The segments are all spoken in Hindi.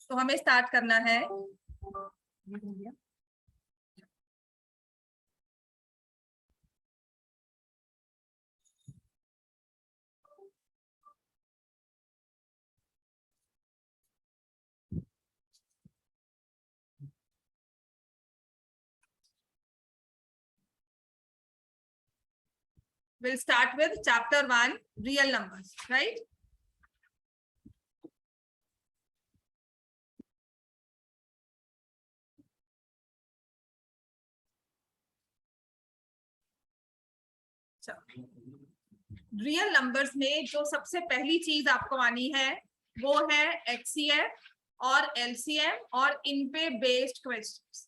तो हमें स्टार्ट करना है। We'll start with chapter 1, real numbers, right? Real numbers में जो सबसे पहली चीज आपको आनी है वो है HCF और LCM और इन पे बेस्ड क्वेश्चंस,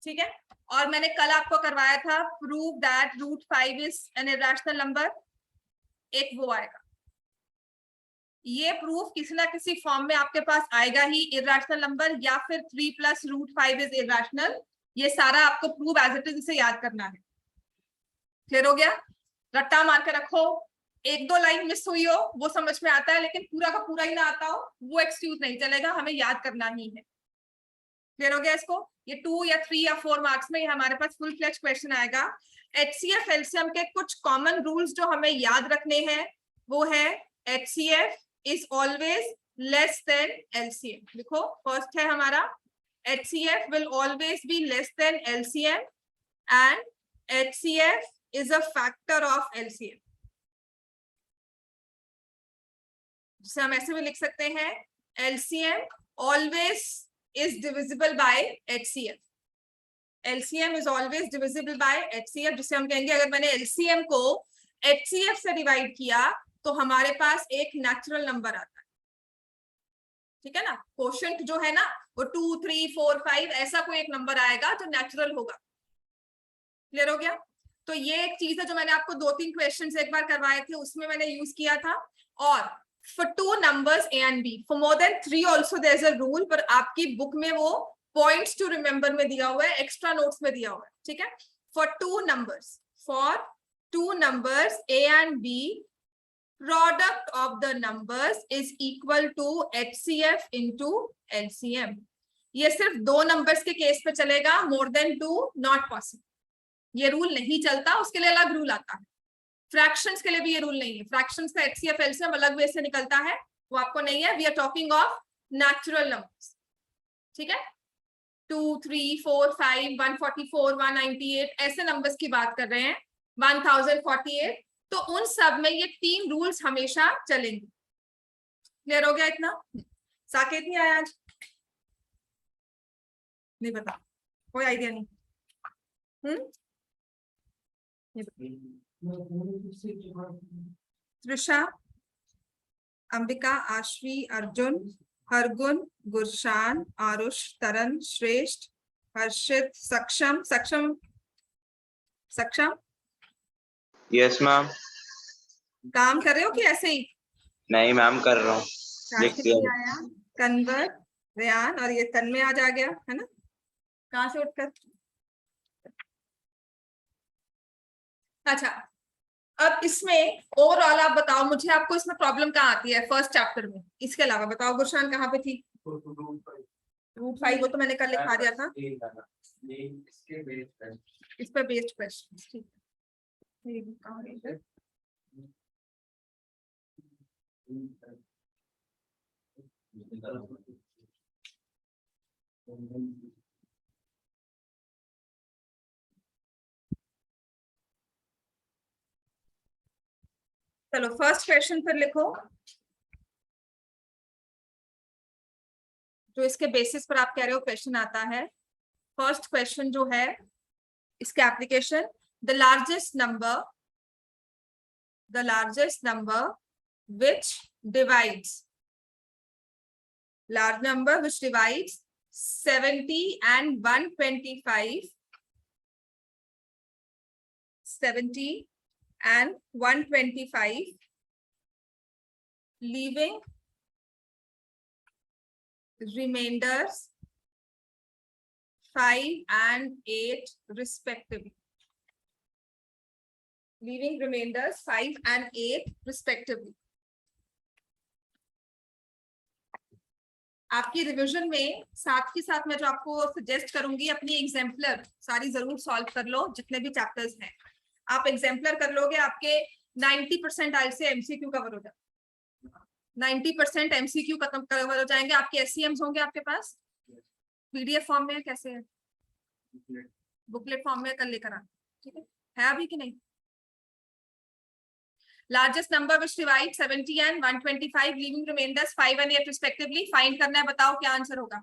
ठीक है। और मैंने कल आपको करवाया था prove that √5 is an irrational number, एक वो आएगा। ये प्रूफ किसी ना किसी फॉर्म में आपके पास आएगा ही, इरेशनल नंबर या फिर 3 + √5 इज इरेशनल। ये सारा आपको प्रूव एज इट इज इसे याद करना है। क्लियर हो गया? रट्टा मार के रखो, एक दो लाइन मिस हुई हो वो समझ में आता है, लेकिन पूरा का पूरा ही ना आता हो वो एक्सक्यूज नहीं चलेगा, हमें याद करना ही है। क्लियर हो गया? इसको ये 2 या 3 या 4 मार्क्स में हमारे पास फुल फ्लेज क्वेश्चन आएगा। HCF LCM के कुछ कॉमन रूल्स जो हमें याद रखने हैं वो है HCF is always less than LCM। देखो फर्स्ट है हमारा HCF will always be less than LCM and HCF is a factor of LCM। जिसे हम ऐसे भी लिख सकते हैं LCM always is divisible by HCF। LCM is always divisible by HCF, जिसे हम कहेंगे अगर मैंने LCM को HCF से डिवाइड किया तो हमारे पास एक नेचुरल नंबर आता है, ठीक है ना। कोशेंट जो है ना वो 2, 3, 4, 5 ऐसा कोई एक नंबर आएगा जो नेचुरल होगा। क्लियर हो गया? तो ये एक चीज है जो मैंने आपको 2-3 क्वेश्चंस एक बार करवाए थे, उसमें मैंने यूज किया था। और for 2 numbers A and B, for more than 3 also there is a rule, पर आपकी बुक में वो points to remember में दिया हुआ है, एक्स्ट्रा नोट्स में दिया हुआ है, ठीक है। for 2 numbers A and B, product of the numbers is equal to HCF into LCM। ये सिर्फ 2 नंबर्स के केस पे चलेगा, more than 2 not possible। ये रूल नहीं चलता, उसके लिए अलग रूल आता है। फ्रैक्शंस के लिए भी ये रूल नहीं है, फ्रैक्शंस का HCF LCM अलग वे से निकलता है, वो आपको नहीं है। We are talking of natural numbers, ठीक है। 2, 3, 4, 5, 144, 198 ऐसे नंबर्स की बात कर रहे हैं, 1048। तो उन सब में ये 3 रूल्स हमेशा चलेंगे। क्लियर हो गया? इतना साकेत नहीं आया आज? नहीं पता, कोई आइडिया नहीं। त्रिशा, अंबिका, आश्वी, अर्जुन, हरगुन, गुरशान, आरुष, तरन, श्रेष्ठ, हर्षित, सक्षम। Yes ma'am. काम कर रहे हो कि ऐसे ही? नहीं मैम, कर रहा हूँ। कन्वर, रेयान और ये तन में आज आ गया है ना, कहाँ से उठकर। अच्छा, अब इसमें ओवरऑल आप बताओ मुझे, आपको इसमें प्रॉब्लम कहाँ आती है फर्स्ट चैप्टर में? इसके अलावा बताओ गुरशान कहाँ पे थी? √5 वो तो मैंने कल लिखा दिया था, इस पर बेस्ड क्वेश्चन, ठीक है। चलो फर्स्ट क्वेश्चन फिर लिखो, जो इसके बेसिस पर आप कह रहे हो क्वेश्चन आता है। फर्स्ट क्वेश्चन जो है इसके application, the largest number which divides 70 and 125, 70 and 125, leaving remainders 5 and 8 respectively. Leaving remainders 5 and 8 respectively. आपकी रिवीजन में साथ के साथ मैं जो आपको सजेस्ट करूंगी, अपनी एग्जाम्पलर सारी जरूर सॉल्व कर लो, जितने भी चैप्टर्स हैं आप एग्जाम्पलर कर लोगे, आपके 90% आइल से एमसीक्यू कवर हो जाए, 90% एमसीक्यू खत्म कवर हो जाएंगे। आपके एससीएम्स होंगे आपके पास, पीडीएफ फॉर्म में कैसे है, बुकलेट फॉर्म में कल लेकर आना, ठीक है अभी कि नहीं। Largest number which divide 70 and 125 leaving reminders 5 and 8 respectively, find करना है, बताओ क्या आंसर होगा।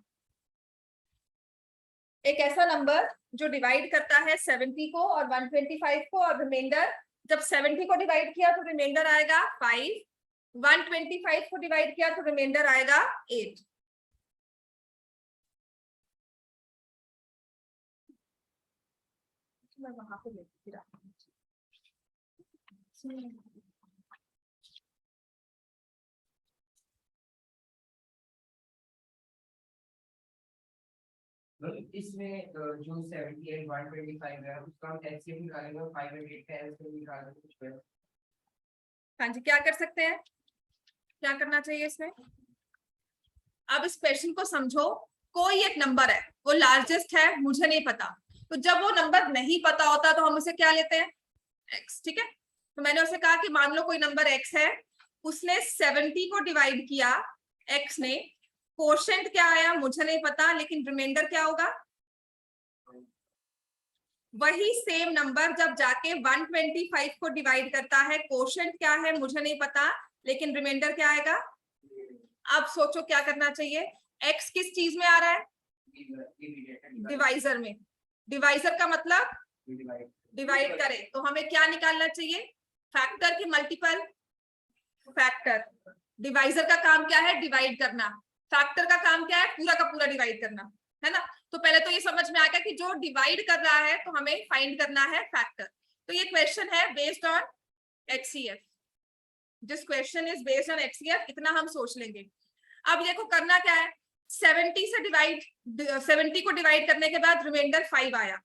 एक ऐसा नंबर जो डिवाइड करता है 70 को और 125 को, और रिमाइंडर, जब 70 को डिवाइड किया तो रिमाइंडर आएगा 5, 125 को डिवाइड किया तो रिमाइंडर आएगा 8। मैं वहां पे लेती रहा। इसमें जो 78 125 है उसका हम एलसीएम निकालेंगे और 5 और 8 का एलसीएम निकालेंगे कुछ पे। हाँ जी, क्या कर सकते हैं, क्या करना चाहिए इसमें। अब इस क्वेश्चन को समझो, कोई एक नंबर है वो लार्जेस्ट है, मुझे नहीं पता, तो जब वो नंबर नहीं पता होता तो हम उसे क्या लेते हैं, x, ठीक है। तो मैंने उसे कहा कि मान लो कोई नंबर x है, उसने 70 को डिवाइड किया x ने, कोशेंट क्या आया मुझे नहीं पता, लेकिन रिमाइंडर क्या होगा, वही सेम नंबर जब जाके 125 को डिवाइड करता है, कोशेंट क्या है मुझे नहीं पता, लेकिन रिमाइंडर क्या आएगा। अब सोचो क्या करना चाहिए, x किस चीज में आ रहा है, डिवाइजर में, डिवाइजर का मतलब डिवाइड करे, तो हमें क्या निकालना चाहिए, फैक्टर की मल्टीपल, फैक्टर। डिवाइजर का काम क्या है, डिवाइड करना, फैक्टर का काम क्या है, पूरा का पूरा डिवाइड करना, है ना। तो पहले तो ये समझ में आ गया कि जो डिवाइड कर रहा है तो हमें फाइंड करना है फैक्टर। तो ये क्वेश्चन है based on HCF, this question is based on HCF, इतना हम सोच लेंगे। अब देखो करना क्या है, 70 से डिवाइड, 70 को डिवाइड करने के बाद रिमाइंडर 5 आया,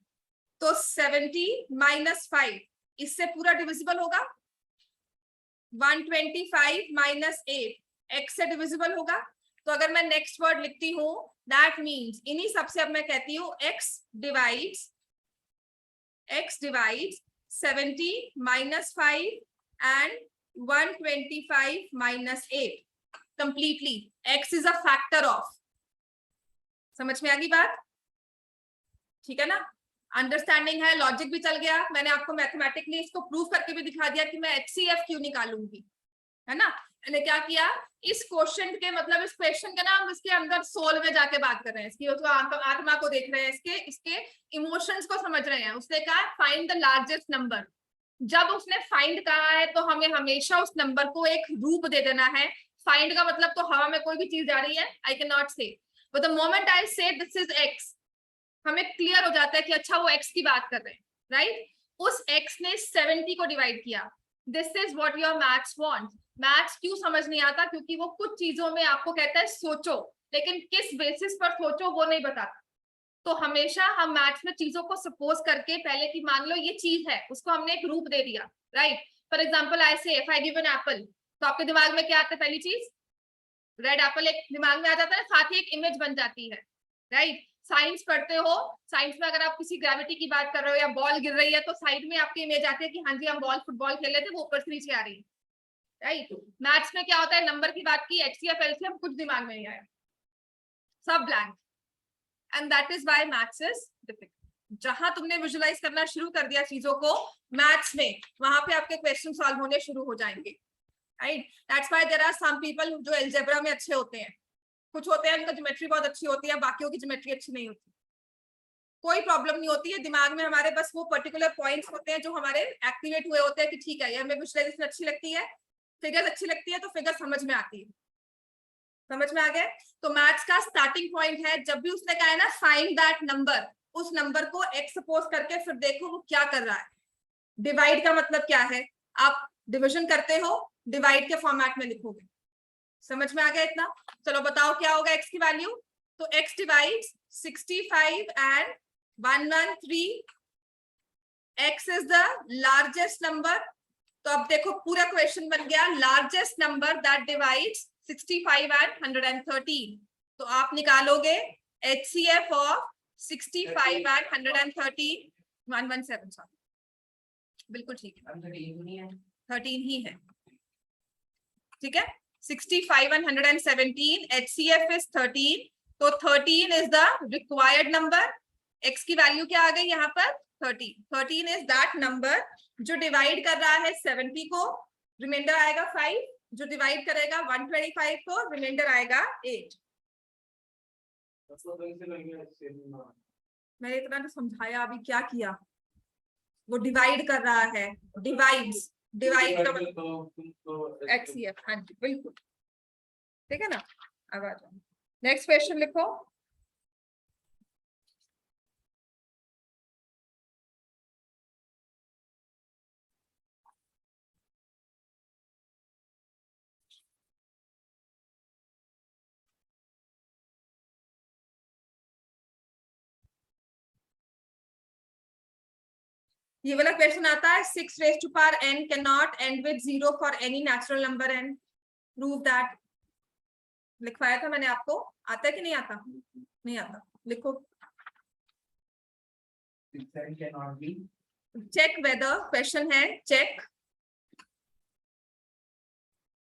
तो 70 माइनस 5 इससे पूरा डिविजिबल होगा, 125 माइनस 8 x से डिविजिबल होगा। तो अगर मैं नेक्स्ट वर्ड लिखती हूं, दैट मीन्स इन्हीं सबसे अब मैं कहती हूं x divides 70 minus 5 and 125 minus 8 completely. x is a factor of, समझ में आ गई बात, ठीक है ना, अंडरस्टैंडिंग है, लॉजिक भी चल गया। मैंने आपको मैथमेटिकली इसको प्रूव करके भी दिखा दिया कि मैं HCF क्यों निकालूंगी, है ना। मैंने क्या किया, इस क्वेश्चन के मतलब इस क्वेश्चन के ना हम इसके अंदर सोल में जाके बात कर रहे हैं, इसकी उसको आत्मा को देख रहे हैं, इसके इमोशंस को समझ रहे हैं। उसने कहा फाइंड द लार्जेस्ट नंबर, जब उसने फाइंड कहा है तो हमें हमेशा उस नंबर को एक रूप दे देना है। फाइंड का मतलब तो हवा में कोई भी चीज जा रही है, आई कैन नॉट से, बट द मोमेंट आई से दिस इज x, हमें क्लियर हो जाता है कि अच्छा वो x की बात कर रहे हैं, राइट। उस x ने 70 को डिवाइड किया, this is what your maths want. Maths क्यों समझ नहीं आता, क्योंकि वो कुछ चीजों में आपको कहता है सोचो, लेकिन किस बेसिस पर सोचो वो नहीं बताता। तो हमेशा हम मैथ्स में चीजों को सपोज करके पहले कि मान लो ये चीज है, उसको हमने एक रूप दे दिया, राइट। फॉर एग्जाम्पल आई से if I give an apple, तो आपके दिमाग में क्या आता है, पहली चीज रेड एप्पल एक दिमाग में आ जाता है, साथ ही एक इमेज बन जाती है, राइट। साइंस पढ़ते हो, साइंस में अगर आप किसी ग्रेविटी की बात कर रहे हो या बॉल गिर रही है तो साइड में आपकी इमेज आती है कि हाँ जी हम बॉल फुटबॉल खेल रहे थे, वो ऊपर से नीचे आ रही है, राइट। मैथ्स में क्या होता है, नंबर की बात की, HCF LCM कुछ दिमाग में नहीं आया, सब blank, and that is why maths is difficult. जहां तुमने विजुअलाइज करना शुरू कर दिया चीजों को मैथ्स में, वहां पे आपके क्वेश्चन सॉल्व होने शुरू हो जाएंगे, right. That's why there are some people जो अलजेब्रा में अच्छे होते हैं, कुछ होते हैं उनका ज्योमेट्री बहुत अच्छी होती है, बाकियों की ज्योमेट्री अच्छी नहीं होती, कोई प्रॉब्लम नहीं होती है। दिमाग में हमारे बस वो पर्टिकुलर पॉइंट्स होते हैं जो हमारे एक्टिवेट हुए होते हैं कि ठीक है ये हमें विजुअलाइजेशन अच्छी लगती है, फिगर्स अच्छी लगती है, तो फिगर समझ में आती है, समझ में आ गया। तो मैथ्स का स्टार्टिंग पॉइंट है, जब भी उसने कहा है ना फाइंड दैट नंबर, उस नंबर को x सपोज करके फिर देखो वो क्या कर रहा है। डिवाइड का मतलब क्या है, आप डिविजन करते हो, डिवाइड के फॉर्मेट में लिखोगे, समझ में आ गया इतना। चलो बताओ क्या होगा x की वैल्यू, तो x divides 65 and 113, x is the largest number. तो अब देखो पूरा क्वेश्चन बन गया, largest number that divides 65 and 113, तो आप निकालोगे HCF ऑफ 65 and 130 117 सॉरी, बिल्कुल ठीक है, 13 ही है, ठीक है। 65 and 117, HCF is 13, तो 13 is the required number। x की वैल्यू क्या आ गई यहाँ पर 13। 13 is that number जो डिवाइड कर रहा है 70 को, रिमाइंडर आएगा 5, जो डिवाइड करेगा 125 को, रिमाइंडर आएगा 8। मैंने इतना तो समझाया, अभी क्या किया, वो डिवाइड कर रहा है, डिवाइड HCF, हाँ जी बिल्कुल, ठीक है ना। अब आ जाओ नेक्स्ट क्वेश्चन लिखो। ये वाला क्वेश्चन आता है 6 raised to power n cannot end with 0 for any natural number n, prove that। लिखवाया था मैंने आपको, आता है कि नहीं आता, नहीं आता, लिखो। चेक वेदर, क्वेश्चन है check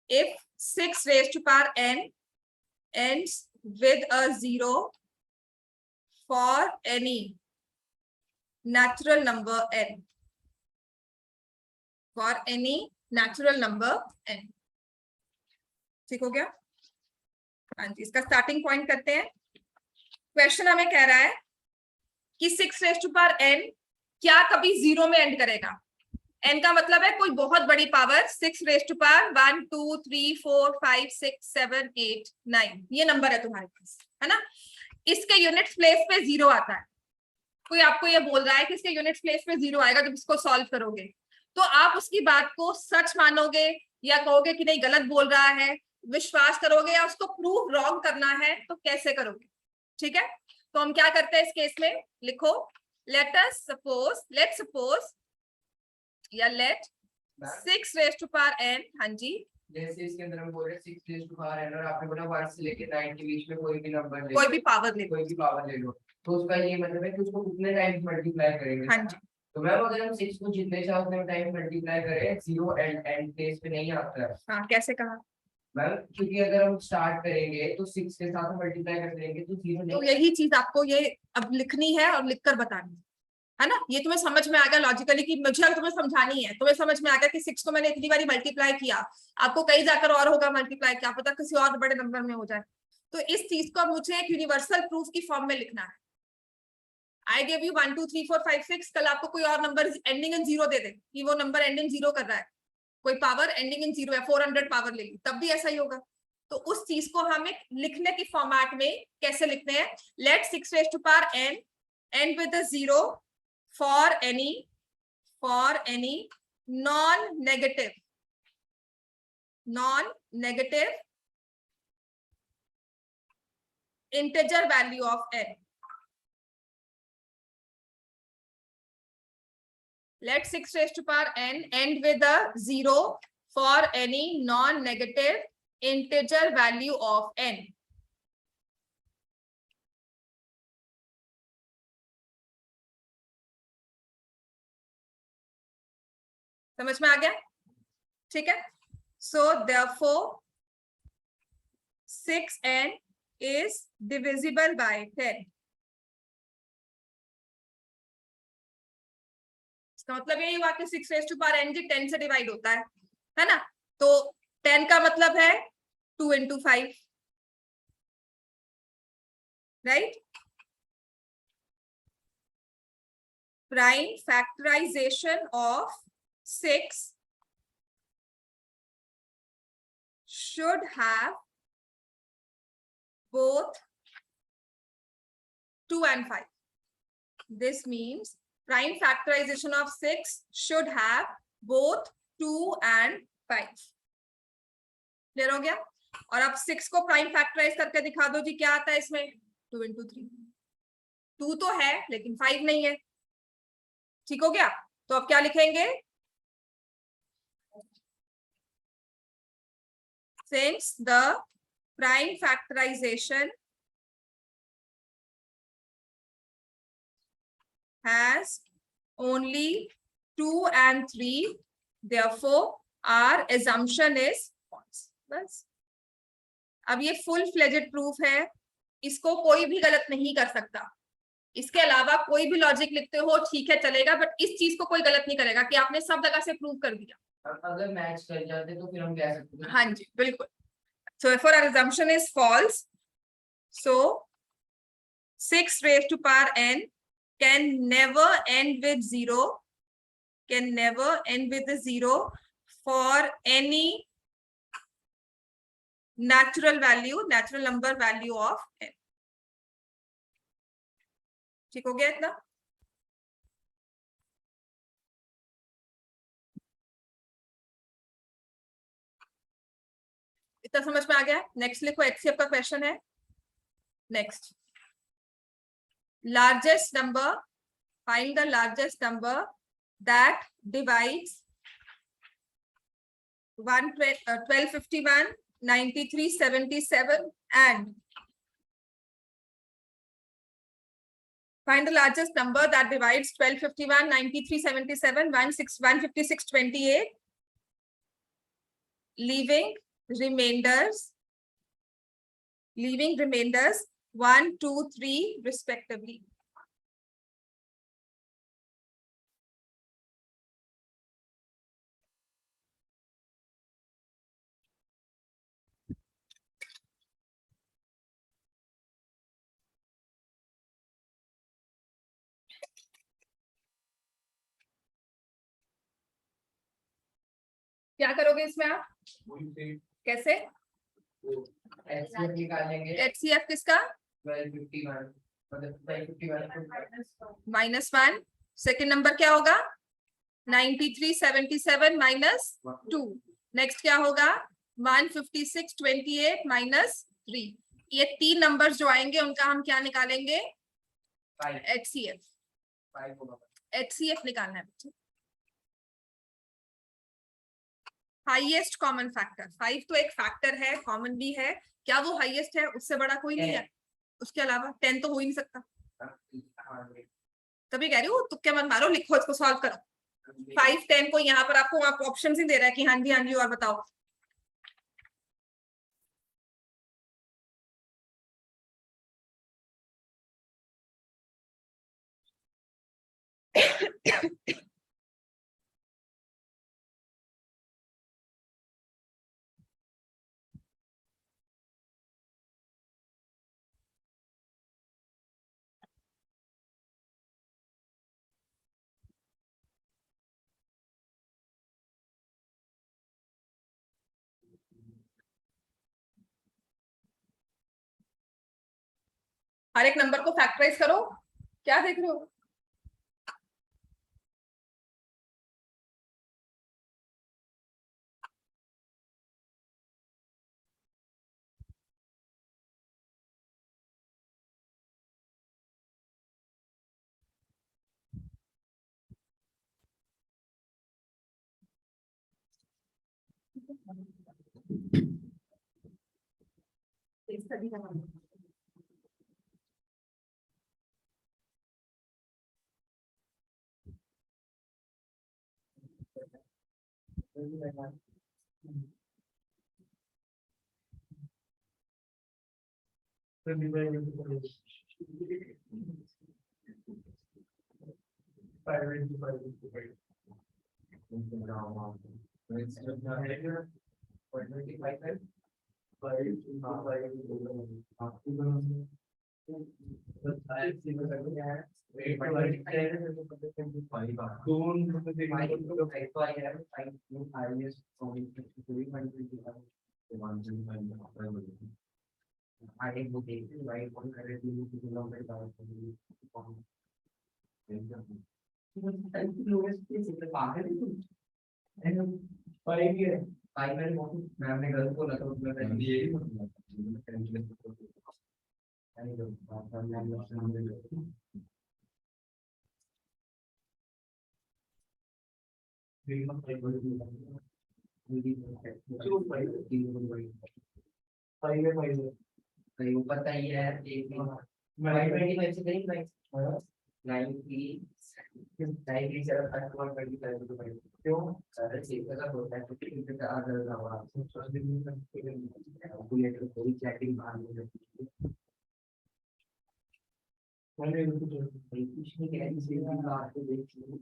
if 6 raised to power n ends with a 0 for any natural number n, for any natural number n, ठीक हो गया। हाँ जी, इसका स्टार्टिंग पॉइंट करते हैं। क्वेश्चन हमें कह रहा है कि 6 raised to power n क्या कभी 0 में एंड करेगा। n का मतलब है कोई बहुत बड़ी पावर, 6 raised to power 1 2 3 4 5 6 7 8 9, ये नंबर है तुम्हारे पास, है ना। इसके यूनिट प्लेस पे 0 आता है। कोई आपको ये बोल रहा है कि इसके यूनिट प्लेस पे 0 आएगा जब इसको सॉल्व करोगे, तो आप उसकी बात को सच मानोगे या कहोगे कि नहीं गलत बोल रहा है, विश्वास करोगे या उसको प्रूव रॉन्ग करना है, तो कैसे करोगे, ठीक है। तो हम क्या करते हैं इस केस में, लिखो लेट सपोज या late 6 raised to power n, हाँ जी, जैसे इसके अंदर हम बोल रहे हैं 6 raised to power n और आपने बोला 1 से लेके 9 के बीच में कोई भी नंबर ले, कोई भी पावर ले, कोई भी पावर ले लो, तो उसका ये मतलब है कि उसको कितने टाइम्स मल्टीप्लाई करेंगे। हाँ जी, तो मैम अगर हम 6 को जितने चाहे उतने टाइम मल्टीप्लाई करें, 0 एंड प्लेस पे नहीं आता है। हाँ कैसे कहा मैम, क्योंकि अगर हम स्टार्ट करेंगे तो 6 के साथ मल्टीप्लाई कर देंगे तो 0 तो नहीं। यही चीज आपको ये अब लिखनी है और लिखकर बतानी है ना। ये तुम्हें समझ में आ गया लॉजिकली कि मुझे अगर तुम्हें समझानी है, तुम्हें समझ में आ गया कि 6 को मैंने इतनी बारी मल्टीप्लाई किया, आपको कहीं जाकर और होगा मल्टीप्लाई, क्या पता किसी और बड़े नंबर में हो जाए। तो इस चीज को मुझे एक यूनिवर्सल प्रूफ की फॉर्म में लिखना है। आई गिव यू 1 2 3 4 5 6, कल आपको कोई और नंबर एंडिंग इन 0 दे दे कि वो नंबर एंडिंग 0 कर रहा है, कोई पावर एंडिंग इन 0 है, 400 पावर ले ली, तब भी ऐसा ही होगा। तो उस चीज को हम एक लिखने की फॉर्मेट में कैसे लिखते हैं, late 6 raised to power n end with a 0 for any non-negative integer value of n। Let 6 raised to power n end with a 0 for any non-negative integer value of n। समझ में आ गया, ठीक है। So therefore 6n is divisible by 10। इसका मतलब यही हुआ कि 6 raised to power n जी 10 से डिवाइड होता है ना। तो 10 का मतलब है 2 into 5, right. Prime factorization of 6 should have both 2 and 5. This means prime factorization of 6 should have both 2 and 5। Clear हो गया। और अब 6 को प्राइम फैक्टराइज करके दिखा दो जी, क्या आता है इसमें 2 into 3। 2 तो है लेकिन 5 नहीं है, ठीक हो गया। तो अब क्या लिखेंगे, since the prime factorization has only 2 and 3, therefore our assumption is false. बस अब ये फुल फ्लेजेड प्रूफ है, इसको कोई भी गलत नहीं कर सकता। इसके अलावा कोई भी लॉजिक लिखते हो ठीक है चलेगा, बट इस चीज को कोई गलत नहीं करेगा कि आपने सब जगह से प्रूव कर दिया। अगर मैच कर जाते तो फिर हम कह सकते हैं। हाँ जी बिल्कुल। So therefore our assumption is false. So 6 raised to power n can never end with 0, can never end with a 0 for any natural number value of n. ठीक हो गया इतना? इतना समझ में आ गया? नेक्स्ट लिखो, HCF का क्वेश्चन है। Next, largest number, find the largest number that divides 1251, 9377 and find the largest number that divides 1251, 9377, 15628, leaving remainders 1, 2, 3 respectively. क्या करोगे इसमें आप? कैसे HCF निकालेंगे। HCF किसका? 1251 मतलब 1251 -1। सेकेंड नंबर क्या होगा? 9377 -2। नेक्स्ट क्या होगा? 15628 -3। ये 3 नंबर्स जो आएंगे उनका हम क्या निकालेंगे? HCF। HCF निकालना है बच्चे। हाईएस्ट कॉमन फैक्टर 5 तो एक फैक्टर है, कॉमन भी है, क्या वो हाईएस्ट है? उससे बड़ा कोई नहीं है। उसके अलावा 10 तो हो ही नहीं सकता। तभी कह रही हूँ तुक्के मत मारो, लिखो इसको, सॉल्व करो। 5 10 को यहाँ पर आपको ऑप्शन ही दे रहा है कि हाँ जी और बताओ। हर एक नंबर को फैक्टराइज करो। क्या देख रहे हो? मैंने गलत बोला तो पता ही है। 93 क्यों सारे चीजें का होता है क्योंकि इनके का आदर का हुआ कैलकुलेटर थोड़ी चैटिंग बाहर हो जाती है मैंने कुछ नहीं कह रही थी बात को देखिए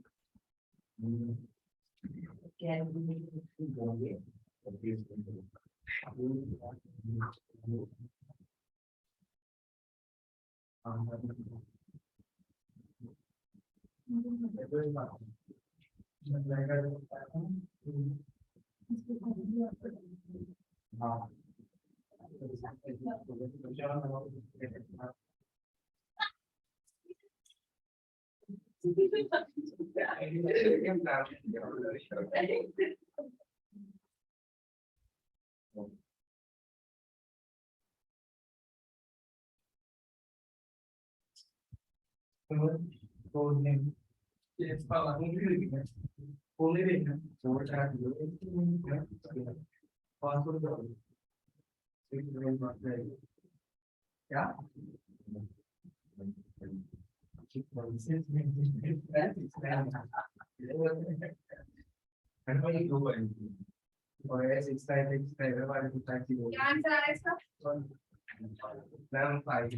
कैलकुलेटर बोलिए हाँ क्या क्या आंसर आ रहा है इसका? मैम 5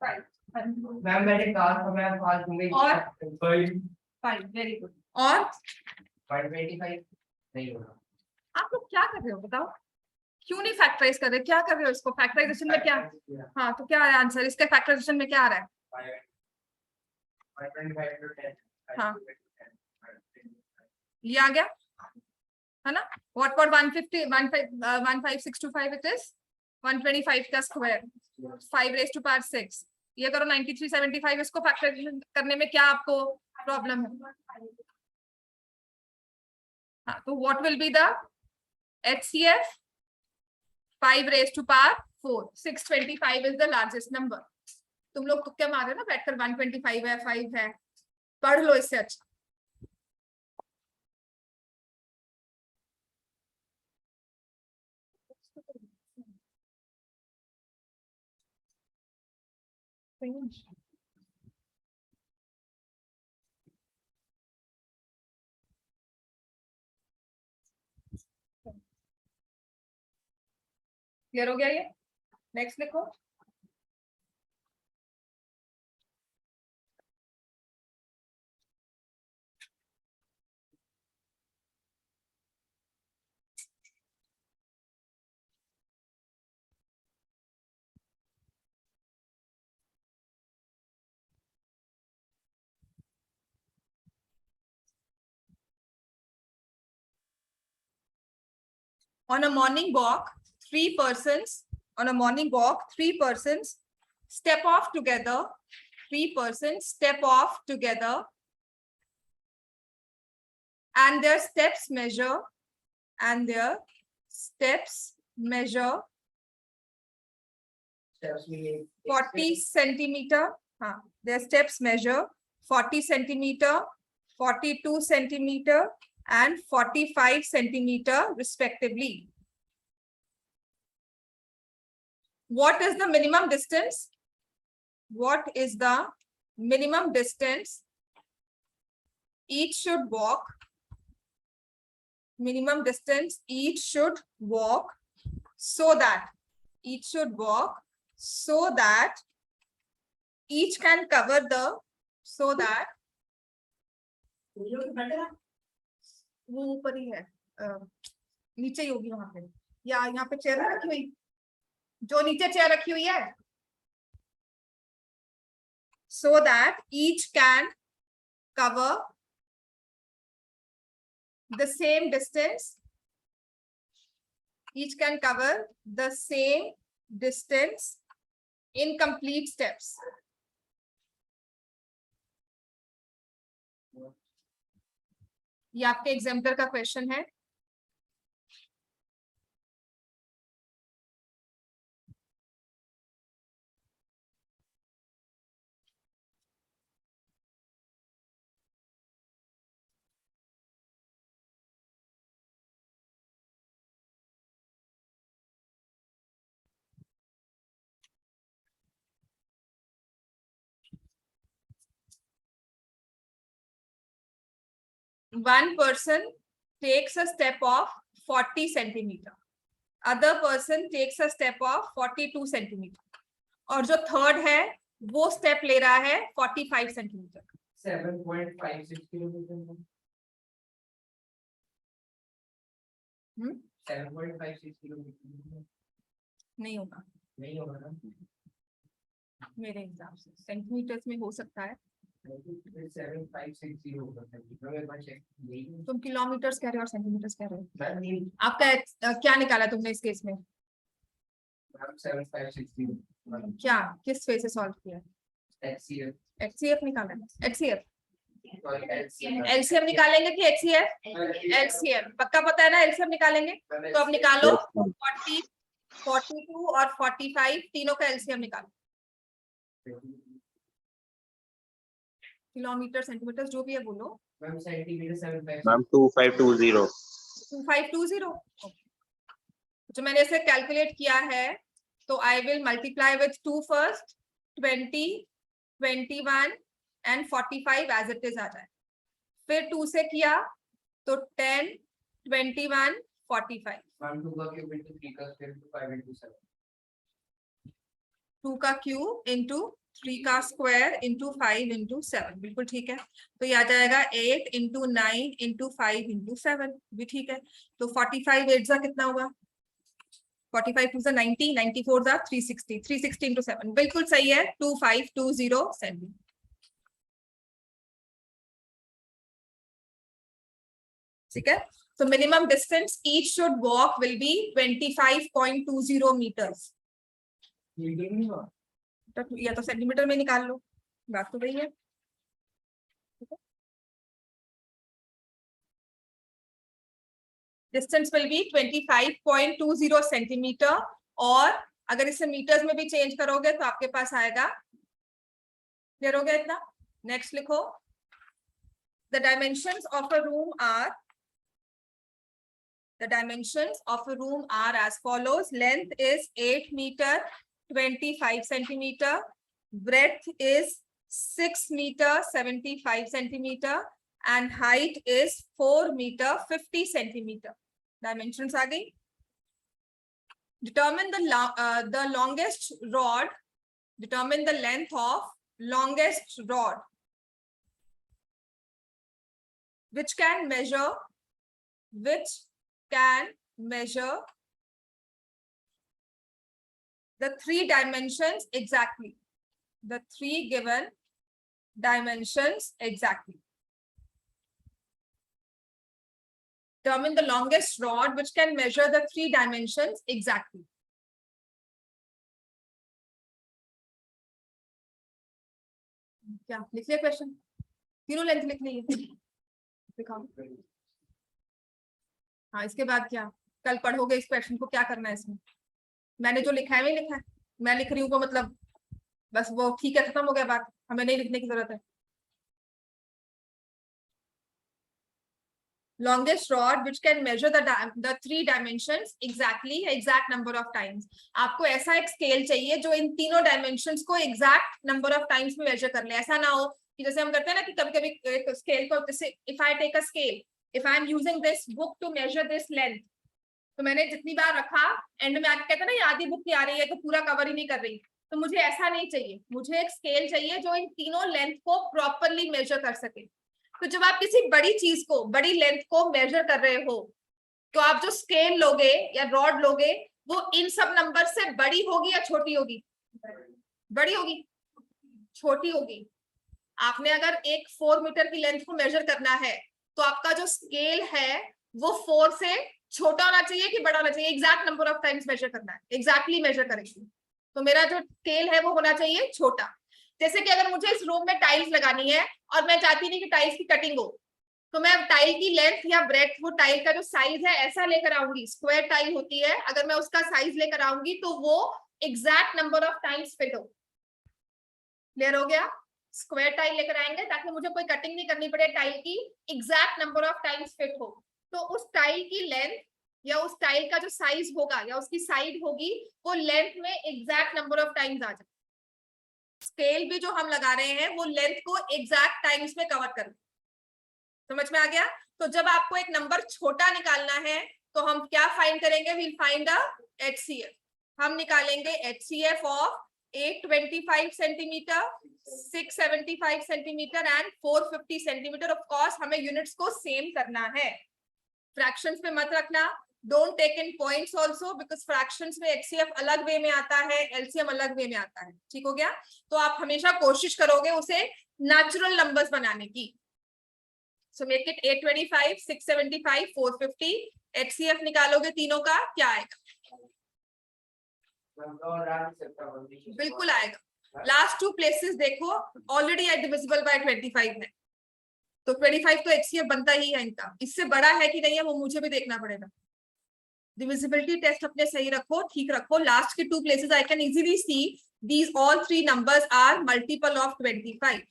5. मैम मैंने कहा था मैं फाल दूंगी और 5 वेरी गुड. और 525 नहीं होगा आप लोग क्या कर रहे हो बताओ? क्यों नहीं फैक्टराइज कर रहे? क्या कर रहे हो इसको? फैक्टराइजेशन में क्या? हाँ, तो क्या है आंसर इसका? फैक्टराइजेशन में क्या आ रहा है? हाँ, ये आ गया है ना? What 150 15625 it is 125 का स्क्वायर 5 raised to power 6. ये करो 9375. इसको फैक्टराइजेशन करने में क्या आपको प्रॉब्लम है? हाँ, तो what will be the HCF? 5 raised to power 4. 625 is the largest number. तुम लोग तुक्के मारे ना बैठकर 125 है 5 है. पढ़ लो इससे अच्छा. क्लियर हो गया ये? नेक्स्ट लिखो. On a morning walk, three persons step off together. 3 persons step off together, and their steps measure 40 centimeter. Their steps measure 40 centimeter, 42 centimeter, and 45 centimeter respectively. What is the minimum distance? What is the minimum distance each should walk? Minimum distance each should walk so that each can cover the वो ऊपर ही है, नीचे ही होगी वहां पे, या यहाँ पे चेयर रखी हुई, जो नीचे चेयर रखी हुई है, so that each can cover the same distance. Each can cover the same distance in complete steps. ये आपके एग्जाम्पल का क्वेश्चन है. one person takes a step of 40 centimeter, other person takes a step of 42 centimeter, और जो थर्ड है वो स्टेप ले रहा है 45 सेंटीमीटर। 7.56 किलोमीटर। 7.56 किलोमीटर नहीं होगा, नहीं होगा ना मेरे हिसाब से सेंटीमीटर्स में हो सकता है। 7.560 होगा। तुम किलोमीटर्स कह रहे हो और सेंटीमीटर्स कह रहे हो, मैम आपका क्या निकाला तुमने इस केस में? 7.560 क्या किस वे से सॉल्व किया? HCF HCF निकाला है। HCF LCM LCM निकालेंगे कि HCF? LCM पक्का पता है ना, LCM निकालेंगे। तो अब निकालो 40, 42 और 45 तीनों का LCM निकालो। किलोमीटर सेंटीमीटर जो भी है बोलो। Ma'am centimetre 7.5 ma'am 2520 2520। जो मैंने इसे कैलकुलेट किया है तो I will multiply with 2 first, 20, 21 and 45 as it is आ जाए। फिर 2 से किया तो 10, 21, 45। मैम 2 का क्यूब into 3 का स्क्वायर into 5 into 7 2 का क्यूब इंटू 3 का स्क्वायर इंटू 5 इंटू 7 बिल्कुल ठीक है। तो ये आ जाएगा 8 इंटू 9 इंटू 5 इंटू 7 भी ठीक है। तो 45 8 जा कितना होगा? 45 2 जा 90, 94 जा 360, 360 इंटू 7 बिल्कुल सही है 2520 सेंटीमीटर। ठीक है, तो minimum distance each should walk will be 25.20 metres. या तो सेंटीमीटर में निकाल लो, बात तो वही है। डिस्टेंस विल बी 25.20 सेंटीमीटर, और अगर इसे मीटर्स में भी चेंज करोगे तो आपके पास आएगा, क्लियर हो गया इतना? नेक्स्ट लिखो, the dimensions of a room are, the dimensions of a room are as follows. Length is 8 meter 25 centimeter, breadth is 6 meter 75 centimeter, and height is 4 meter 50 centimeter. Dimensions आ गई। Determine the longest rod, determine the length of longest rod which can measure the 3 dimensions exactly, the 3 given dimensions exactly. Determine the longest rod which can measure the 3 dimensions exactly. क्या लिख लिया क्वेश्चन? तीनों लेंथ लिख ली है, दिखाओ। हाँ, इसके बाद क्या? कल पढ़ोगे इस क्वेश्चन को, क्या करना है इसमें? मैंने जो लिखा है वही लिखा है, मैं लिख रही हूँ वो मतलब बस वो ठीक है, खत्म हो गया बात, हमें नहीं लिखने की जरूरत है। Longest rod which can measure the 3 dimensions exactly, exact number of times. आपको ऐसा एक स्केल चाहिए जो इन तीनों डायमेंशंस को एग्जैक्ट नंबर ऑफ टाइम्स में मेजर कर ले। ऐसा ना हो कि जैसे हम करते हैं ना कि कभी कभी एक स्केल को, जैसे if I take a scale, if I am using this book to measure this length, तो मैंने जितनी बार रखा एंड में आके कहते ना ये आधी बुक की आ रही है तो पूरा कवर ही नहीं कर रही, तो मुझे ऐसा नहीं चाहिए। मुझे एक स्केल चाहिए जो इन तीनों लेंथ को प्रॉपरली मेजर कर सके। तो जब आप किसी बड़ी चीज को, बड़ी लेंथ को मेजर कर रहे हो, तो आप जो स्केल लोगे या रॉड लोगे वो इन सब नंबर से बड़ी होगी या छोटी होगी? बड़ी होगी, छोटी होगी। आपने अगर एक 4 मीटर की लेंथ को मेजर करना है तो आपका जो स्केल है वो 4 से छोटा होना चाहिए कि बड़ा होना चाहिए? Exact number of times measure करना है, एग्जैक्टली मेजर करेंगे तो मेरा जो स्केल है वो होना चाहिए छोटा। जैसे कि अगर मुझे इस रूम में टाइल्स लगानी है और मैं चाहती नहीं कि टाइल्स की कटिंग हो, तो मैं टाइल की लेंथ या ब्रेड्थ, वो टाइल का जो साइज है ऐसा लेकर आऊंगी, स्क्वायर टाइल होती है, अगर मैं उसका साइज लेकर आऊंगी तो वो exact number of times fit हो। क्लियर हो गया? स्क्वायर टाइल लेकर आएंगे ताकि मुझे कोई कटिंग नहीं करनी पड़े, टाइल की exact number of times fit हो। तो उस टाइल की लेंथ या उस टाइल का जो साइज होगा या उसकी साइड होगी वो लेंथ में एग्जैक्ट नंबर ऑफ टाइम्स आ जाए। स्केल भी जो हम लगा रहे हैं वो लेंथ को एग्जैक्ट टाइम्स में कवर कर, समझ में आ गया? तो जब आपको एक नंबर छोटा निकालना है तो हम क्या फाइंड करेंगे? We'll find the HCF. हम निकालेंगे HCF of 825 centimetre, 675 centimetre and 450 centimetre. Of course हमें यूनिट्स को सेम करना है, फ्रैक्शंस में मत रखना. Don't take in points also because fractions में HCF अलग वे में आता है, LCM अलग वे में आता है. ठीक हो गया? तो आप हमेशा कोशिश करोगे उसे नेचुरल नंबर्स बनाने की. So make it 825, 675, 450. HCF निकालोगे तीनों का, क्या आएगा? बिल्कुल आएगा. लास्ट टू प्लेसेस देखो, ऑलरेडी है डिविजिबल बाय 25 है, तो 25 तो HCF बनता ही है इनका. इससे बड़ा है कि नहीं है वो मुझे भी देखना पड़ेगा. डिविजिबिलिटी टेस्ट अपने सही रखो, ठीक रखो. लास्ट के 2 places I can easily see these all 3 numbers are multiple of 25.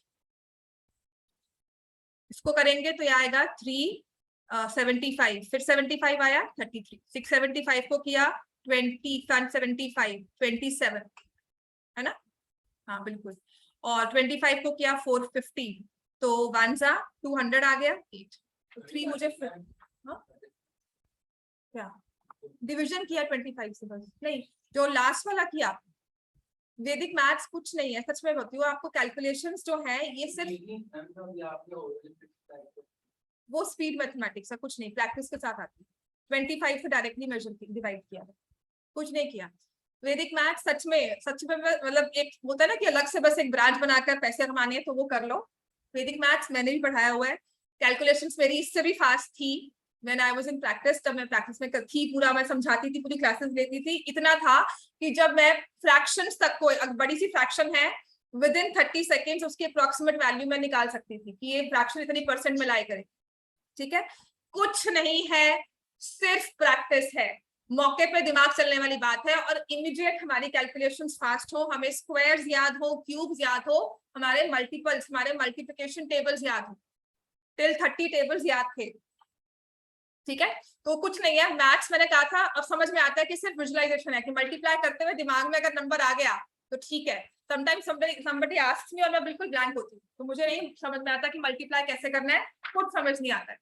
इसको करेंगे तो ये आएगा 375, फिर 75 आया 33, 675 को किया 20, 75, 27 है ना? हाँ बिल्कुल. और 25 को किया 450, तो 1 जा 200 आ गया 8. तो 3 मुझे क्या डिवीजन किया 25 से, बस नहीं. जो लास्ट वाला किया वैदिक मैथ्स कुछ नहीं है, सच में बताती हूँ आपको. कैलकुलेशंस जो है ये सिर्फ वो स्पीड मैथमेटिक्स है, कुछ नहीं. प्रैक्टिस के साथ आती है. 25 से डायरेक्टली मेजर डिवाइड किया, कुछ नहीं किया. वैदिक मैथ्स सच में मतलब एक होता है ना कि अलग से बस एक ब्रांच बनाकर पैसे कमाने हैं, तो वो कर लो. वैदिक मैथ्स मैंने भी पढ़ाया हुआ है. कैलकुलेशंस मेरी इससे भी फास्ट थी when I was in practice. तब मैं प्रैक्टिस में थी, पूरा मैं समझाती थी, पूरी क्लासेस लेती थी. इतना था कि जब मैं फ्रैक्शंस तक को, बड़ी सी फ्रैक्शन है, विद इन 30 सेकेंड्स उसकी अप्रोक्सीमेट वैल्यू में निकाल सकती थी कि ये फ्रैक्शन इतनी परसेंट में लाई करे. ठीक है? कुछ नहीं है, सिर्फ प्रैक्टिस है. मौके पे दिमाग चलने वाली बात है. और इमीडिएट हमारी कैलकुलेशंस फास्ट हो, हमें स्क्वायर्स याद हो, क्यूब्स याद हो, हमारे मल्टीपल्स, हमारे मल्टीप्लिकेशन टेबल्स याद हो. टिल 30 टेबल्स याद थे. ठीक है? तो कुछ नहीं है. मैथ्स मैंने कहा था, अब समझ में आता है कि सिर्फ विजुअलाइजेशन है, कि मल्टीप्लाई करते हुए दिमाग में अगर नंबर आ गया तो ठीक है. समटाइम्स somebody asks me और मैं बिल्कुल ब्लैंक होती हूँ, तो मुझे नहीं समझ में आता कि मल्टीप्लाई कैसे करना है, कुछ समझ नहीं आता है.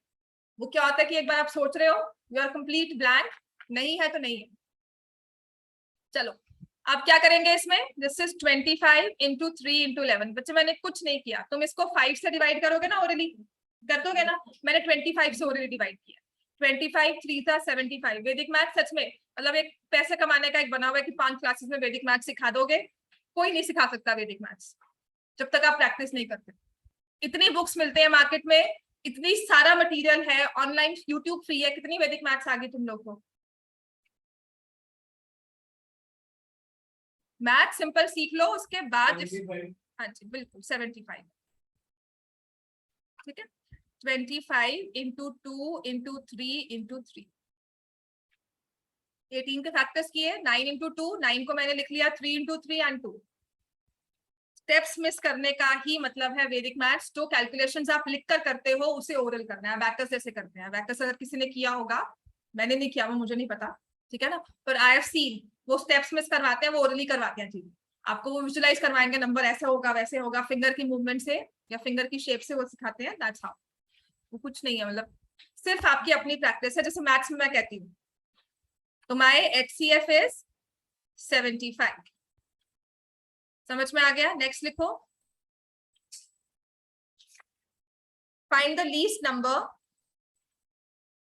वो क्या होता है कि एक बार आप सोच रहे हो, यू आर कंप्लीट ब्लैंक, नहीं है तो नहीं है. चलो आप क्या करेंगे इसमें? This is 25 into 3 into 11. बच्चे मैंने कुछ नहीं किया, तुम इसको 5 से डिवाइड करोगे ना, ओरली कर दोगे ना. मैंने 25 से ओरली डिवाइड किया. 25 3 था 75. वैदिक मैथ सच में मतलब एक पैसे कमाने का एक बना हुआ है कि 5 क्लासेस में वैदिक मैथ सिखा दोगे. कोई नहीं सिखा सकता वैदिक मैथ्स जब तक आप प्रैक्टिस नहीं करते. इतनी बुक्स मिलते हैं मार्केट में, इतनी सारा मटेरियल है ऑनलाइन, यूट्यूब फ्री है. कितनी वैदिक मैथ्स आ गई तुम लोग को? मैथ सिंपल सीख लो, उसके बाद हाँ जी बिल्कुल 75. ठीक है? 25 इंटू 2 इंटू 3 इंटू 3. 18 के फैक्टर्स किए. 9 इंटू 2, 9 को मैंने लिख लिया 3 इंटू 3 एंड 2. स्टेप्स मिस करने का ही मतलब है वैदिक मैथ्स. जो कैलकुलेशंस आप लिखकर करते हो उसे ओरल करना है. अबैकस जैसे करते हैं. अबैकस अगर किसी ने किया होगा, मैंने नहीं किया, वो मुझे नहीं पता. ठीक है ना? पर आई हैव सीन वो स्टेप्स मिस करवाते हैं, वो ओरली करवाते हैं. चीज आपको वो विजुअलाइज करवाएंगे, नंबर ऐसे होगा वैसे होगा, फिंगर की मूवमेंट से या फिंगर की शेप से वो सिखाते हैं. That's how. वो कुछ नहीं है, मतलब सिर्फ आपकी अपनी प्रैक्टिस है. जैसे मैथ्स में मैं कहती हूँ तो माय HCF इज 75. समझ में आ गया? नेक्स्ट लिखो. Find the least number,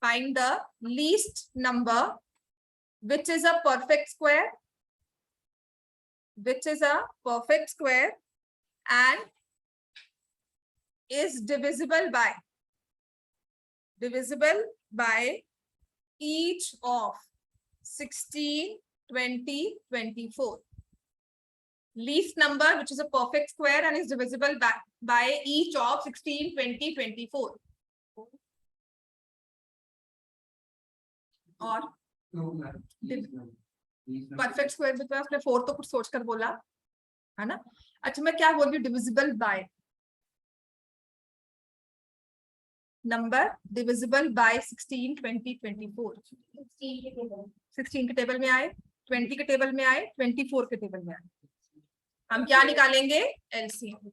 find the least number which is a perfect square, which is a perfect square and is divisible by each of 16, 20, 24. Least number which is a perfect square and is divisible by each of 16, 20, 24. और परफेक्ट स्क्वायर में तो आपने 4 तो कुछ सोच कर बोला है ना. अच्छा मैं क्या बोल रही हूँ? Divisible by number, divisible by 16, 20, 24. 16 के टेबल में आए, 20 के टेबल में आए, 24 के टेबल में आए. हम क्या निकालेंगे? LCM.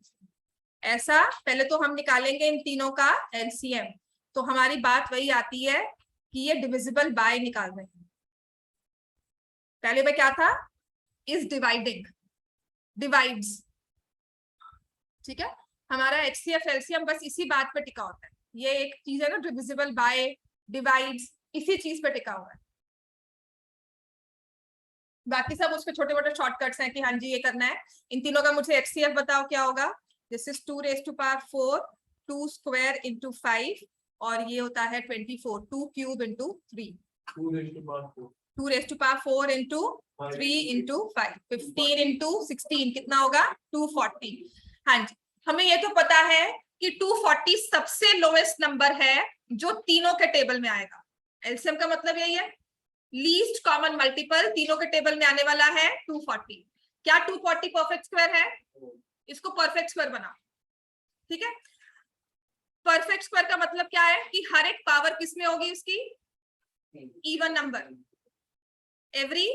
ऐसा पहले तो हम निकालेंगे इन तीनों का LCM. तो हमारी बात वही आती है कि ये डिविजिबल बाय निकाल रहे हैं। पहले में क्या था, इज डिवाइडिंग, डिवाइड्स, ठीक है। हमारा HCF LCM बस इसी बात पे टिका होता है, ये एक चीज है ना, डिविजिबल बाय, डिवाइड्स, इसी चीज पे टिका हुआ है। बाकी सब उसके छोटे मोटे शॉर्टकट्स हैं कि हाँ जी ये करना है। इन तीनों का मुझे HCF बताओ क्या होगा। This is 2 raised to power 4, 2 square into 5, और ये होता है 24, 2 cube into 3, 2 raised to power 4 into 3 into 5, 15 into 16 कितना होगा 240। हाँ जी, हमें ये तो पता है कि 240 सबसे लोएस्ट नंबर है जो तीनों के टेबल में आएगा। एलसीएम का मतलब यही है, लीस्ट कॉमन मल्टीपल तीनों के टेबल में आने वाला है 240। क्या 240 परफेक्ट स्क्वायर है? इसको परफेक्ट स्क्वायर बनाओ, ठीक है। परफेक्ट स्क्वायर का मतलब क्या है कि हर एक पावर किसमें होगी उसकी, even number. Every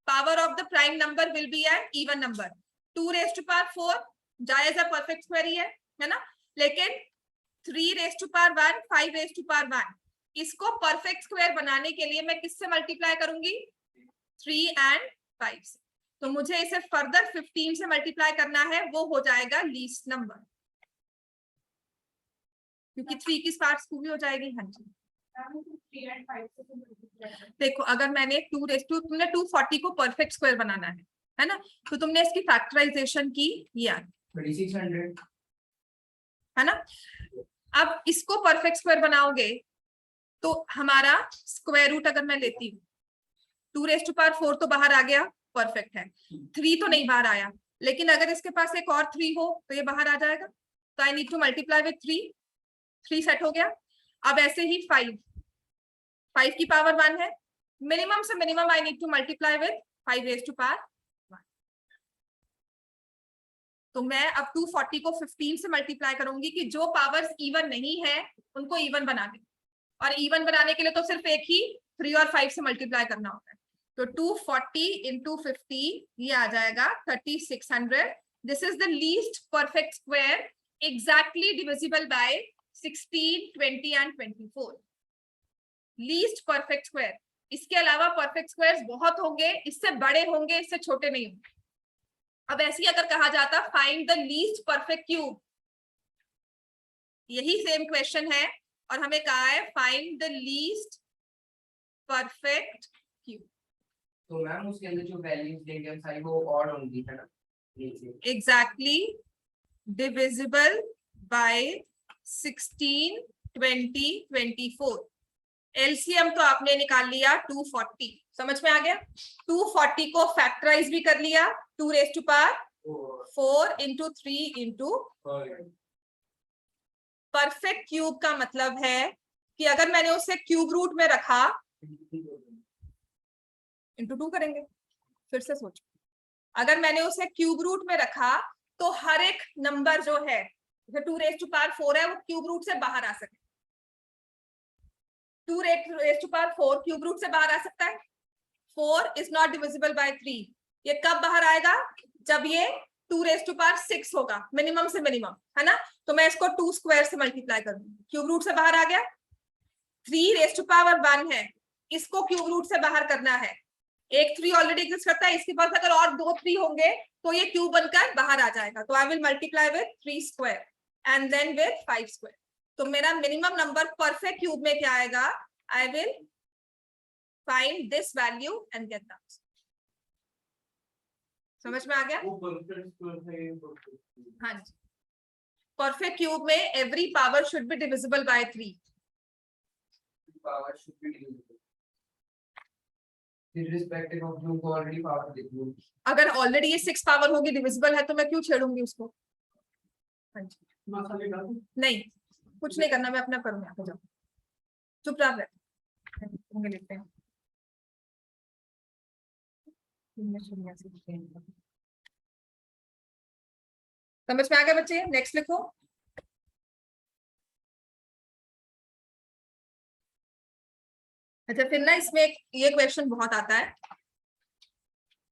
power of the prime number will be an even number. 2 raised to power 4 जायज है, परफेक्ट स्क्वायर ही है ना। लेकिन 3 raised to power 1, 5 raised to power 1, इसको परफेक्ट स्क्वायर बनाने के लिए मैं किससे मल्टीप्लाई करूंगी, 3 and 5 से। तो मुझे इसे फर्दर 15 से मल्टीप्लाई करना है, वो हो जाएगा लीस्ट नंबर, क्योंकि 3 की पार्ट्स भी हो जाएगी। हाँ जी, देखो अगर मैंने 2 raised to, तुमने 240 को परफेक्ट स्क्वायर बनाना है ना, तो तुमने इसकी फैक्टराइजेशन की, ये 2600 है ना। अब इसको परफेक्ट स्क्वायर बनाओगे तो हमारा स्क्वायर रूट अगर मैं लेती हूँ, 2 raised to power 4 तो बाहर आ गया, परफेक्ट है। 3 तो नहीं बाहर आया, लेकिन अगर इसके पास एक और 3 हो तो ये बाहर आ जाएगा। तो I need to multiply with 3 set हो गया। अब ऐसे ही 5 की पावर 1 है, मिनिमम से minimum I need to multiply with 5 raised to power 1। तो मैं अब 240 को 15 से मल्टीप्लाई करूंगी कि जो पावर्स इवन नहीं है उनको इवन बना दे, और इवन बनाने के लिए तो सिर्फ एक ही 3 और 5 से मल्टीप्लाई करना होता है। तो 240 into 50 ये आ जाएगा 3600। This is the least perfect square exactly divisible by 16, 20 and 24। Least perfect square, इसके अलावा परफेक्ट स्क्वायर्स बहुत होंगे, इससे बड़े होंगे, इससे छोटे नहीं होंगे। अब ऐसे ही अगर कहा जाता find the least perfect cube, यही सेम क्वेश्चन है और हमें कहा है find the least perfect cube. तो मैम उसके अंदर जो वैल्यूज देंगे हम सारी वो ऑड होंगी, है ना। Exactly divisible by 16, 20, 24। एलसीएम तो आपने निकाल लिया 240, समझ में आ गया। 240 को फैक्टराइज भी कर लिया, 2 raised to power 4 into 3 into। Perfect cube का मतलब है कि अगर मैंने उसे क्यूब रूट में रखा, इंटू 2 करेंगे, फिर से सोचो, अगर मैंने उसे क्यूब रूट में रखा तो हर एक नंबर जो है, 2 raised to power 4 है, वो क्यूब रूट से बाहर आ सके। 2 raised to power 4 cube root से बाहर आ सकता है। 4 is not divisible by 3। ये कब बाहर आएगा, जब ये 2 raised to power 6 होगा, मिनिमम से मिनिमम, है ना। तो मैं इसको 2 स्क्वायर से मल्टीप्लाई करूंगी, क्यूब रूट से बाहर आ गया। 3 raised to power 1 है, इसको क्यूब रूट से बाहर करना है। एक 3 ऑलरेडी एग्जिस्ट करता है, इसके पास अगर और 2 3 होंगे तो ये क्यूब बनकर बाहर आ जाएगा। तो I will multiply with 3 square and then with 5 square. तो मेरा मिनिमम नंबर परफेक्ट क्यूब में क्या आएगा, I will find this value and get that. समझ में आ गया? हाँ जी, परफेक्ट क्यूब में every power should be divisible by 3। Power should be divisible irrespective of जो ऑलरेडी पावर दे दूं। अगर ऑलरेडी ये 6 पावर होगी, डिविजिबल है, तो मैं क्यों छेड़ूंगी उसको। हाँ जी, नहीं कुछ नहीं करना, मैं अपना करूंगा। यहाँ पे जाओ, चुपचाप रहे, लिखते हैं। समझ में आ गया बच्चे? नेक्स्ट लिखो। अच्छा, फिर ना इसमें ये क्वेश्चन बहुत आता है,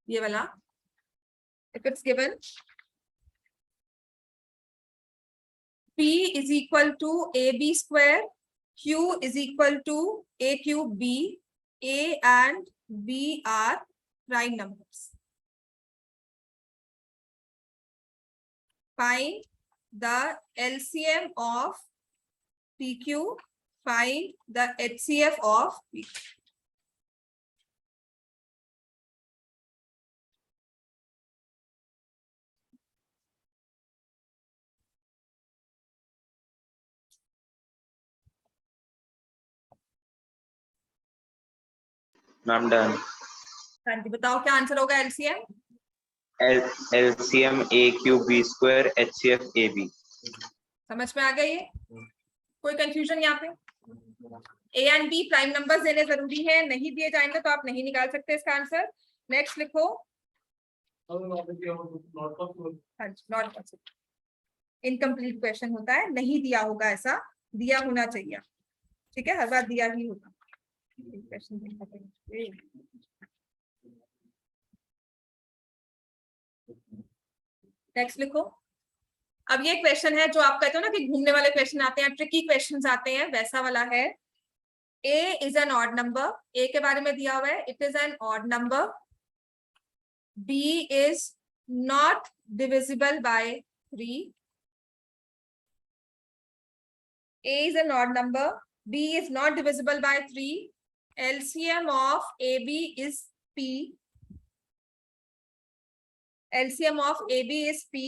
ये वाला। If it's given P is equal to AB square Q is equal to A cube B. A and B are prime numbers. Find the LCM of PQ. Find the HCF of PQ. Ma'am done. हाँ जी, बताओ क्या आंसर होगा LCM? LCM A cube B square HCF AB। समझ में आ गया ये? कोई कंफ्यूजन यहाँ पे? A and B prime numbers देने जरूरी है, नहीं दिए जाएंगे तो आप नहीं निकाल सकते इसका आंसर। नेक्स्ट लिखो। नॉट पॉसिबल, इनकम्प्लीट क्वेश्चन होता है, नहीं दिया होगा, ऐसा दिया होना चाहिए। ठीक है, हर बार दिया ही होगा नेक्स्ट लिखो। अब ये क्वेश्चन है जो आप कहते हो ना कि घूमने वाले क्वेश्चन आते हैं, ट्रिकी क्वेश्चंस आते हैं, वैसा वाला है। A is an odd number, A के बारे में दिया हुआ है, it is an odd number. B is not divisible by 3। A is an odd number, B is not divisible by 3. LCM of AB is P. LCM of AB is P.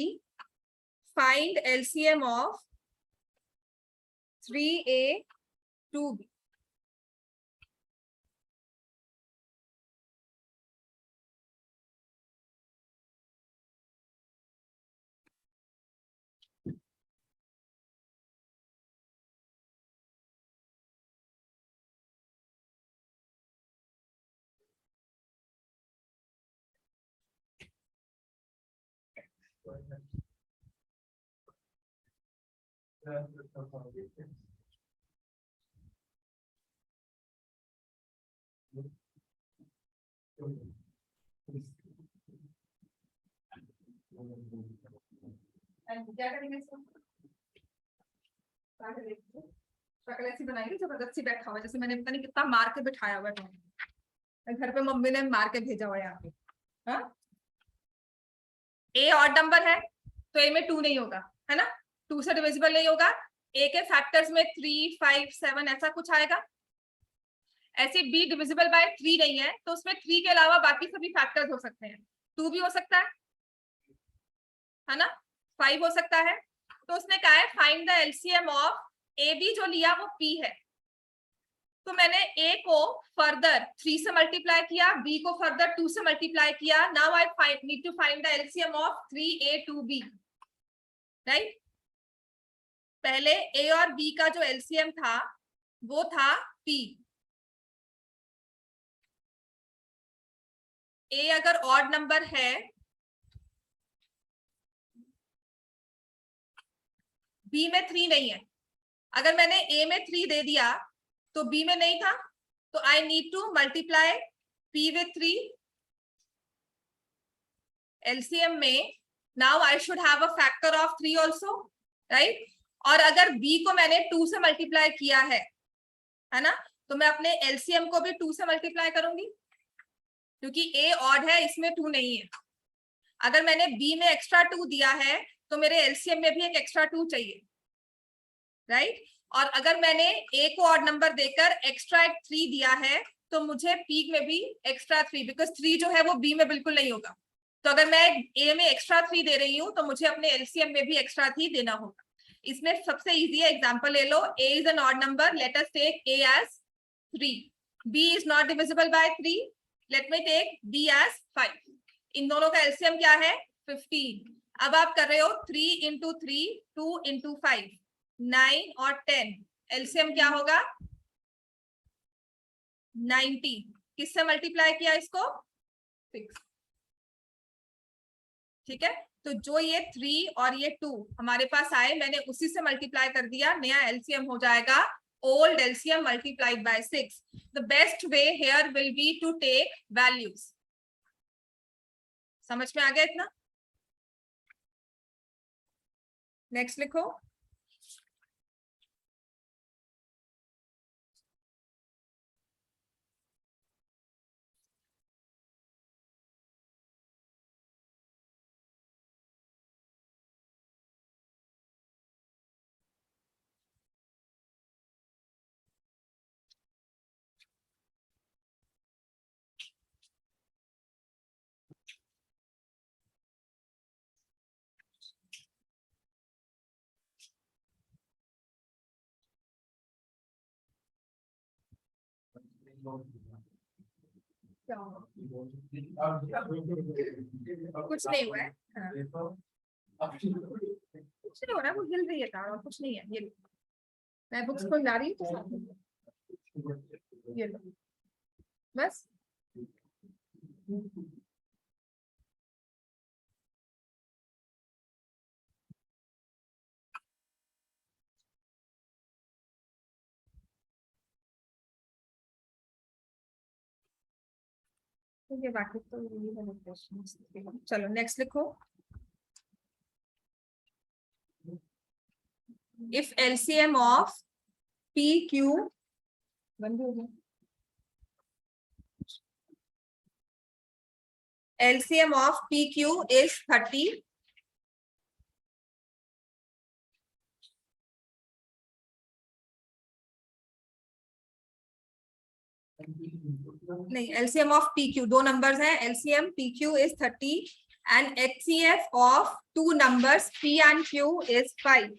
Find LCM of 3A, 2B. क्या करेंगे इसको? शक्ल ऐसी बनाएंगे जबरदस्ती बैठा हुआ, जैसे मैंने पता नहीं कितना मार के बिठाया हुआ है घर पे, मम्मी ने मार के भेजा हुआ है यहाँ पे। हाँ, ए ऑड नंबर है तो ए में 2 नहीं होगा, है ना, 2 से डिविजिबल नहीं होगा। ए के फैक्टर्स में 3, 5, 7 ऐसा कुछ आएगा। ऐसे बी डिविजिबल बाय 3 नहीं है तो उसमें 3 के अलावा बाकी सभी फैक्टर्स हो सकते हैं। 2 भी हो सकता है ना, 5 हो सकता है। तो उसने कहा है find the LCM of A B, जो लिया वो पी है। तो मैंने ए को फर्दर 3 से मल्टीप्लाई किया, बी को फर्दर 2 से मल्टीप्लाई किया। Now I need to find the LCM of 3A 2B, right. पहले ए और बी का जो एलसीएम था वो था पी। ए अगर ऑड नंबर है, बी में 3 नहीं है, अगर मैंने ए में 3 दे दिया तो बी में नहीं था, तो I need to multiply P with 3 LCM में। Now I should have a factor of 3 also, right. और अगर बी को मैंने 2 से मल्टीप्लाई किया है ना, तो मैं अपने एलसीएम को भी 2 से मल्टीप्लाई करूंगी, क्योंकि ए ऑड है, इसमें 2 नहीं है। अगर मैंने बी में एक्स्ट्रा 2 दिया है तो मेरे एलसीएम में भी एक एक्स्ट्रा 2 चाहिए, राइट। और अगर मैंने ए को ऑड नंबर देकर एक्स्ट्रा 3 दिया है तो मुझे पी में भी एक्स्ट्रा 3, बिकॉज 3 जो है वो बी में बिल्कुल नहीं होगा। तो अगर मैं ए में एक्स्ट्रा 3 दे रही हूँ तो मुझे अपने एलसीएम में भी एक्स्ट्रा 3 देना होगा। इसमें सबसे इजी है, एग्जांपल ले लो। a is an odd number, let us take a as 3, b is not divisible by 3, let me take b as 5। इन दोनों का एलसीएम क्या है? 15। अब आप कर रहे हो 3 into 3, 2 into 5, 9 और 10, एलसीएम क्या होगा? 90। किससे मल्टीप्लाई किया इसको? 6। ठीक है, तो जो ये 3 और ये 2 हमारे पास आए, मैंने उसी से मल्टीप्लाई कर दिया, नया एलसीएम हो जाएगा old LCM multiplied by 6। The best way here will be to take values. समझ में आ गया इतना? नेक्स्ट लिखो। क्या हुआ? कुछ नहीं हुआ है, हाँ। कुछ नहीं हो रहा है, वो हिल रही है कार और कुछ नहीं है। ये लो, मैं बुक्स को ला रही हूँ तो साथ में ये लो बस। ये बाकी तो यही है क्वेश्चन। चलो नेक्स्ट लिखो। If LCM of P Q बंद हो गया। LCM of PQ is 30. नहीं, LCM of PQ दो नंबर्स हैं, LCM PQ is 30 and HCF of two numbers P and Q is 5.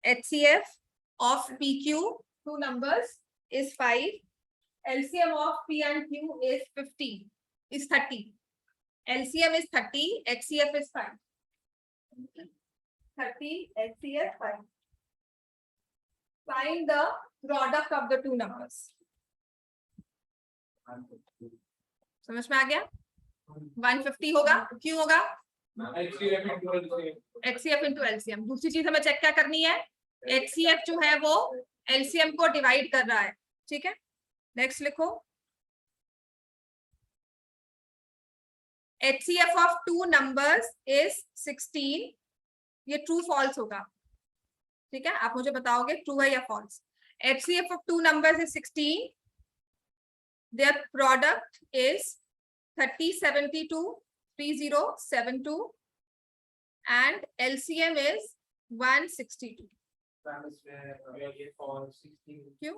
HCF of PQ two numbers is 5. LCM of P and Q is 50 is 30. LCM is 30, HCF is 5. 30, HCF 5. Find the product of the two numbers. समझ में आ गया? 150 होगा, क्यों होगा? HCF into LCM. दूसरी चीज हमें चेक क्या करनी है? HCF जो है वो LCM को डिवाइड कर रहा है, ठीक है? नेक्स्ट लिखो। HCF of two numbers is 16. ये ट्रू फॉल्स होगा, ठीक है? आप मुझे बताओगे ट्रू है या false. HCF of two numbers is 16. Their product is 3072 3072 and LCM is 162. क्यों?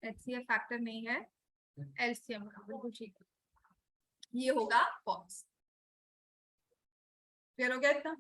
HCF फैक्टर नहीं है, LCM का, बिल्कुल ठीक है। ये होगा फॉल्स। क्लियर हो गया इतना?